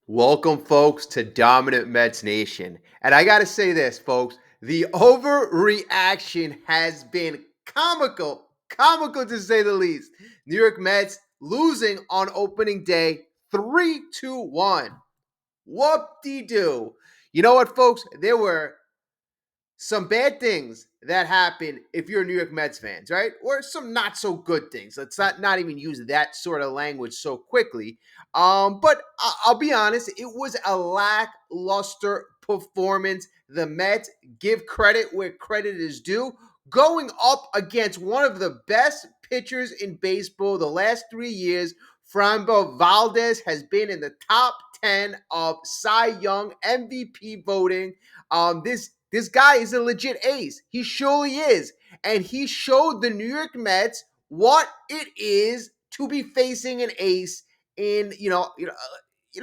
Welcome, folks, to Dominant Mets Nation. And I got to say this, folks, the overreaction has been comical to say the least. New York Mets losing on opening day 3-1. Whoop-de-doo. You know what, folks? There were some bad things that happen if you're New York Mets fans, right? Or some not so good things. Let's not even use that sort of language so quickly. But I'll be honest, it was a lackluster performance. The Mets, give credit where credit is due, going up against one of the best pitchers in baseball the last 3 years. Framber Valdez has been in the top 10 of Cy Young MVP voting. This guy is a legit ace. He surely is. And he showed the New York Mets what it is to be facing an ace in,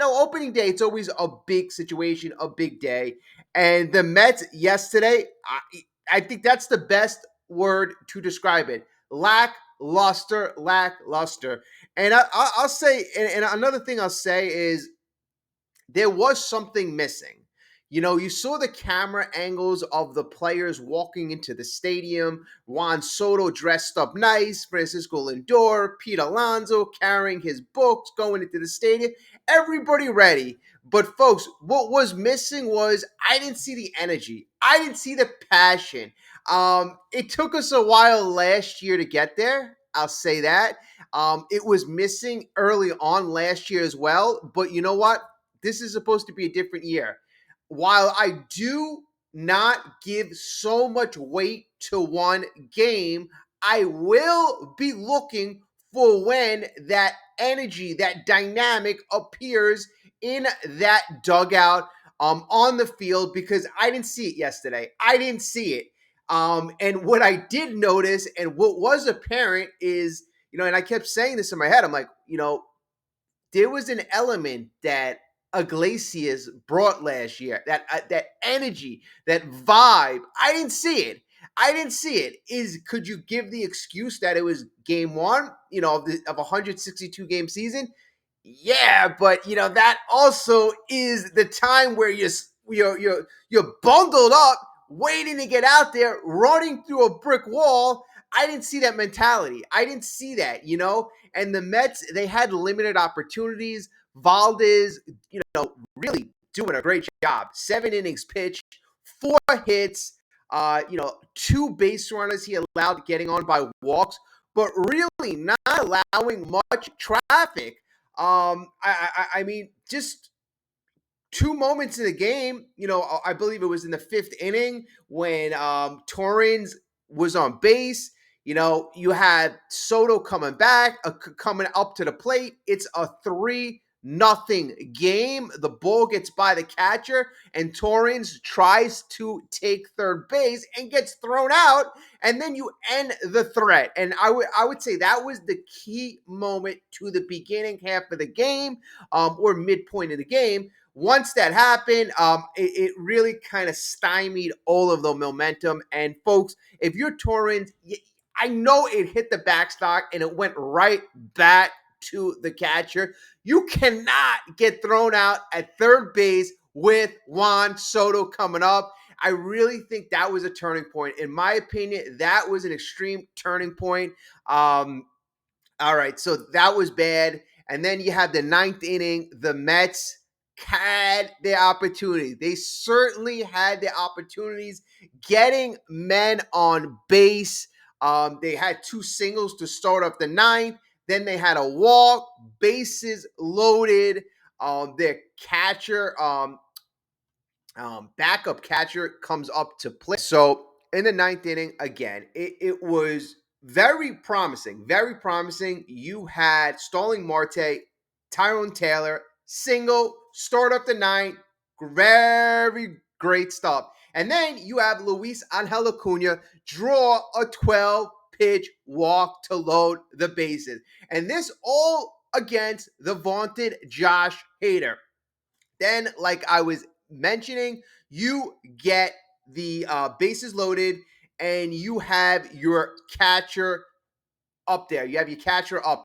opening day. It's always a big situation, a big day. And the Mets yesterday, I think that's the best word to describe it. Lackluster. And I'll say, and another thing I'll say is there was something missing. You saw the camera angles of the players walking into the stadium. Juan Soto dressed up nice, Francisco Lindor, Pete Alonso carrying his books, going into the stadium. Everybody ready. But folks, what was missing was I didn't see the energy. I didn't see the passion. It took us a while last year to get there. I'll say that. It was missing early on last year as well. But you know what? This is supposed to be a different year. While I do not give so much weight to one game, I will be looking for when that energy, that dynamic appears in that dugout on the field, because I didn't see it yesterday. I didn't see it. And what I did notice and what was apparent is, and I kept saying this in my head, I'm like, there was an element that Iglesias brought last year. That energy, that vibe. I didn't see it. Could you give the excuse that it was game one, of a 162 game season? Yeah, but that also is the time where you're bundled up, waiting to get out there, running through a brick wall. I didn't see that mentality. I didn't see that. And the Mets, they had limited opportunities. Valdez, really doing a great job. 7 innings pitched, 4 hits, 2 base runners he allowed getting on by walks, but really not allowing much traffic. I mean, just 2 moments in the game. I believe it was in the 5th inning when Torrens was on base. You had Soto coming back, coming up to the plate. It's a 3-0 game. The ball gets by the catcher, and Torrens tries to take third base and gets thrown out, and then you end the threat. And I would say that was the key moment to the beginning half of the game, or midpoint of the game. Once that happened, it really kind of stymied all of the momentum. And folks, if you're Torrens, I know it hit the backstop and it went right back to the catcher. You cannot get thrown out at third base with Juan Soto coming up. I really think that was a turning point. In my opinion, that was an extreme turning point. All right, so that was bad. And then you have the 9th inning. The Mets had the opportunity. They certainly had the opportunities getting men on base. They had 2 singles to start off the 9th. Then they had a walk, bases loaded. Their catcher, backup catcher, comes up to play. So in the 9th inning, again, it was very promising. Very promising. You had Starling Marte, Tyrone Taylor, single, start up the 9th. Very great stuff. And then you have Luis Angel Acuna draw a 12-pitch walk to load the bases. And this all against the vaunted Josh Hader. Then, like I was mentioning, you get the bases loaded, and you have your catcher up there. You have your catcher up.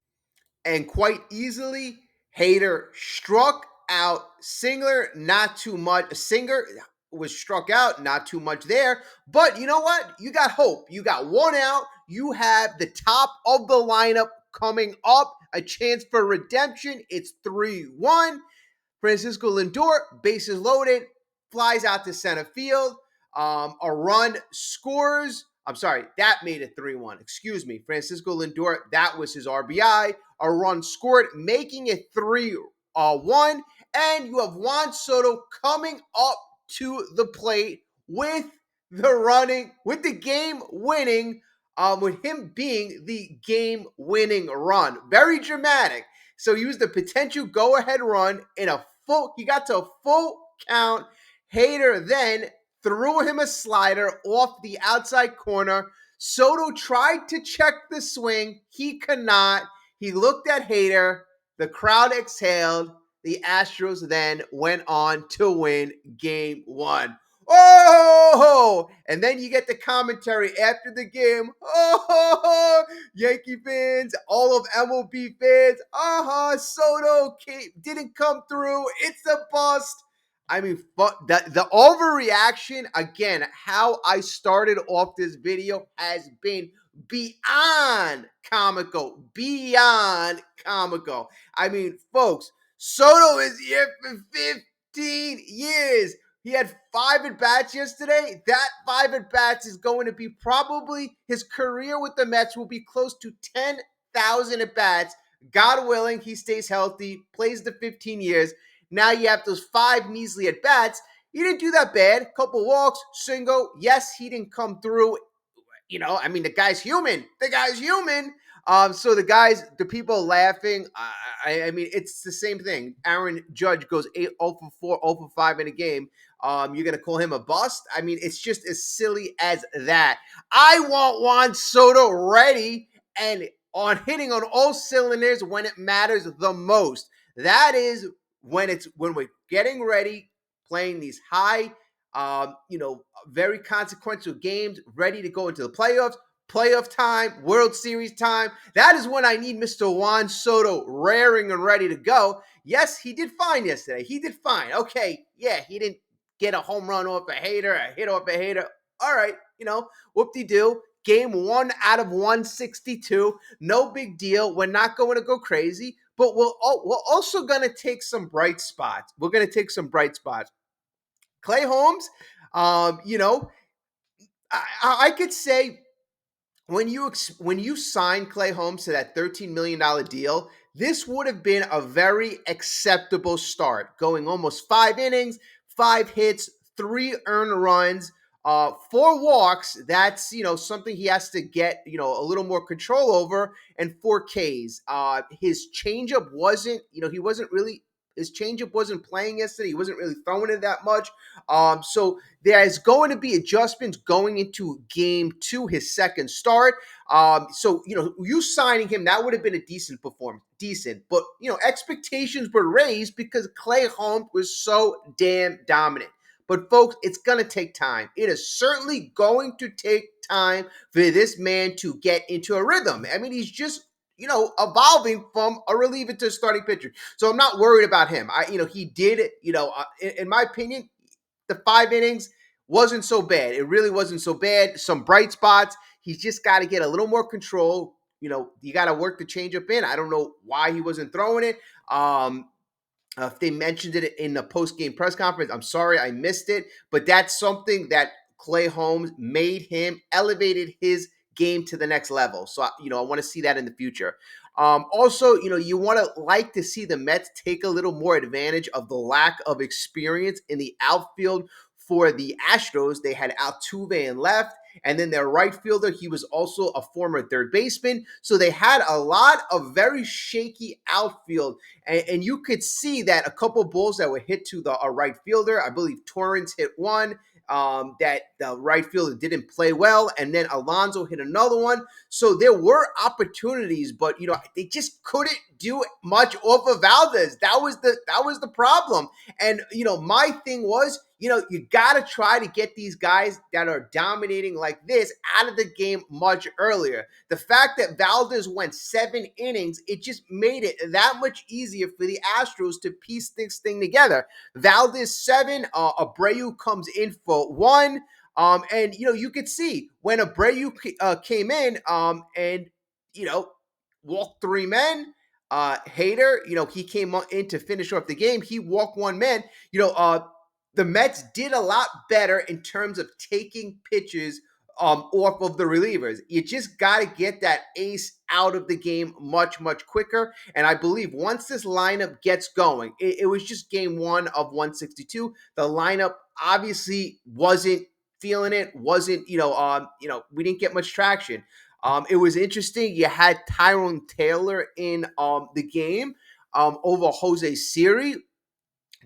And quite easily, Hader struck out. Singer, not too much. Singer was struck out, not too much there. But you know what? You got hope. You got one out. You have the top of the lineup coming up. A chance for redemption. It's 3-1. Francisco Lindor, bases loaded, flies out to center field. A run scores. I'm sorry, that made it 3-1. Excuse me. Francisco Lindor, that was his RBI. A run scored, making it 3-1. And you have Juan Soto coming up to the plate with with the game winning, with him being the game winning run. Very dramatic. So he used the potential go-ahead run in he got to a full count. Hader then threw him a slider off the outside corner. Soto tried to check the swing. He could not. He looked at Hader. The crowd exhaled. The Astros then went on to win game 1. Oh, and then you get the commentary after the game. Oh, Yankee fans, all of MLB fans. Soto didn't come through. It's a bust. I mean, the overreaction, again, how I started off this video has been beyond comical. Beyond comical. I mean, folks, Soto is here for 15 years. He had 5 at-bats yesterday. That 5 at-bats is going to be probably his career with the Mets will be close to 10,000 at-bats. God willing, he stays healthy, plays the 15 years. Now you have those 5 measly at-bats. He didn't do that bad. Couple walks, single. Yes, he didn't come through. I mean, the guy's human. So the people laughing, I mean, it's the same thing. Aaron Judge goes 0 for 4, 0 for 5 in a game. You're going to call him a bust? I mean, it's just as silly as that. I want Juan Soto ready and hitting on all cylinders when it matters the most. That is when we're getting ready, playing these high, very consequential games, ready to go into the playoff time, World Series time. That is when I need Mr. Juan Soto raring and ready to go. Yes, he did fine yesterday. He did fine. Okay, yeah, he didn't get a home run off a Hader, a hit off a Hader. All right, whoop-de-doo. Game 1 out of 162. No big deal. We're not going to go crazy, but we're also going to take some bright spots. Clay Holmes, I could say when you signed Clay Holmes to that $13 million deal, this would have been a very acceptable start, going almost 5 innings, 5 hits, 3 earned runs, 4 walks. That's, something he has to get, a little more control over, and 4 Ks. His changeup his changeup wasn't playing yesterday. He wasn't really throwing it that much. So there's going to be adjustments going into game 2, his second start. So, you signing him, that would have been a decent performance. But, expectations were raised because Clay Holmes was so damn dominant. But, folks, it's going to take time. It is certainly going to take time for this man to get into a rhythm. I mean, he's just evolving from a reliever to a starting pitcher. So I'm not worried about him. He did it, in my opinion, the 5 innings wasn't so bad. It really wasn't so bad. Some bright spots. He's just got to get a little more control. You got to work the changeup in. I don't know why he wasn't throwing it. If they mentioned it in the post-game press conference, I'm sorry I missed it. But that's something that Clay Holmes elevated his game to the next level. So, I want to see that in the future. Also, you want to see the Mets take a little more advantage of the lack of experience in the outfield for the Astros. They had Altuve in left, and then their right fielder, he was also a former third baseman. So they had a lot of very shaky outfield, and you could see that a couple balls that were hit to the right fielder. I believe Torrance hit one. That the right fielder didn't play well, and then Alonso hit another one. So there were opportunities, but they just couldn't do much off of Valdez. That was the problem. And my thing was, you got to try to get these guys that are dominating like this out of the game much earlier. The fact that Valdez went 7 innings, it just made it that much easier for the Astros to piece this thing together. Valdez 7, Abreu comes in for 1. And you could see when Abreu came in, and walked 3 men. Hader, he came in to finish off the game. He walked 1 man. The Mets did a lot better in terms of taking pitches off of the relievers. You just got to get that ace out of the game much, much quicker. And I believe once this lineup gets going, it was just game 1 of 162. The lineup obviously wasn't feeling it. Wasn't we didn't get much traction. It was interesting. You had Tyrone Taylor in the game over Jose Siri.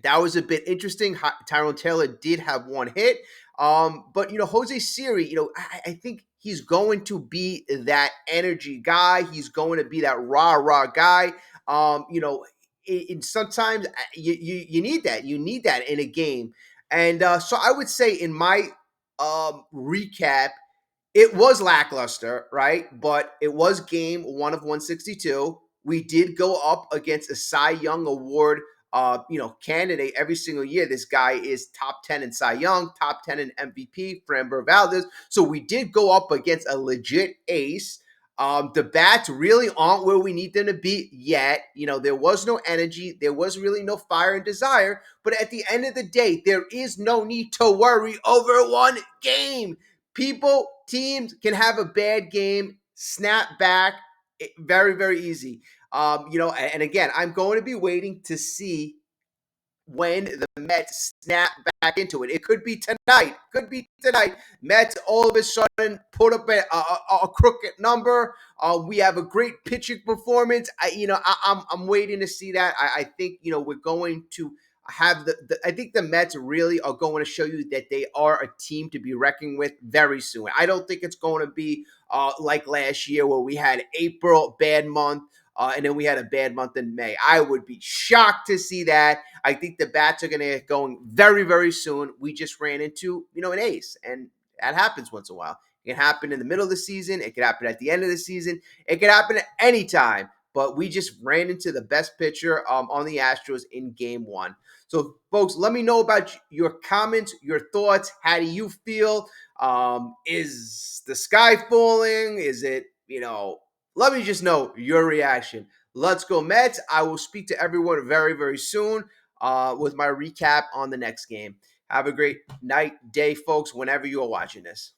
That was a bit interesting. Tyrone Taylor did have 1 hit. But Jose Siri, I think he's going to be that energy guy. He's going to be that rah guy. Sometimes you need that. You need that in a game. And so I would say in my recap, it was lackluster, right? But it was game 1 of 162. We did go up against a Cy Young Award candidate every single year. This guy is top 10 in Cy Young, top 10 in MVP, Framber Valdez. So we did go up against a legit ace. The bats really aren't where we need them to be yet. There was no energy. There was really no fire and desire. But at the end of the day, there is no need to worry over 1 game. Teams can have a bad game, snap back, very, very easy. And again, I'm going to be waiting to see when the Mets snap back into it. It could be tonight. Mets all of a sudden put up a crooked number. We have a great pitching performance. I'm waiting to see that. I think we're going to have I think the Mets really are going to show you that they are a team to be reckoning with very soon. I don't think it's going to be like last year where we had April, bad month, and then we had a bad month in May. I would be shocked to see that. I think the bats are going to get going very, very soon. We just ran into, an ace, and that happens once in a while. It can happen in the middle of the season. It could happen at the end of the season. It could happen at any time. But we just ran into the best pitcher on the Astros in game 1. So, folks, let me know about your comments, your thoughts. How do you feel? Is the sky falling? Is it, let me just know your reaction. Let's go Mets. I will speak to everyone very, very soon with my recap on the next game. Have a great night, day, folks, whenever you are watching this.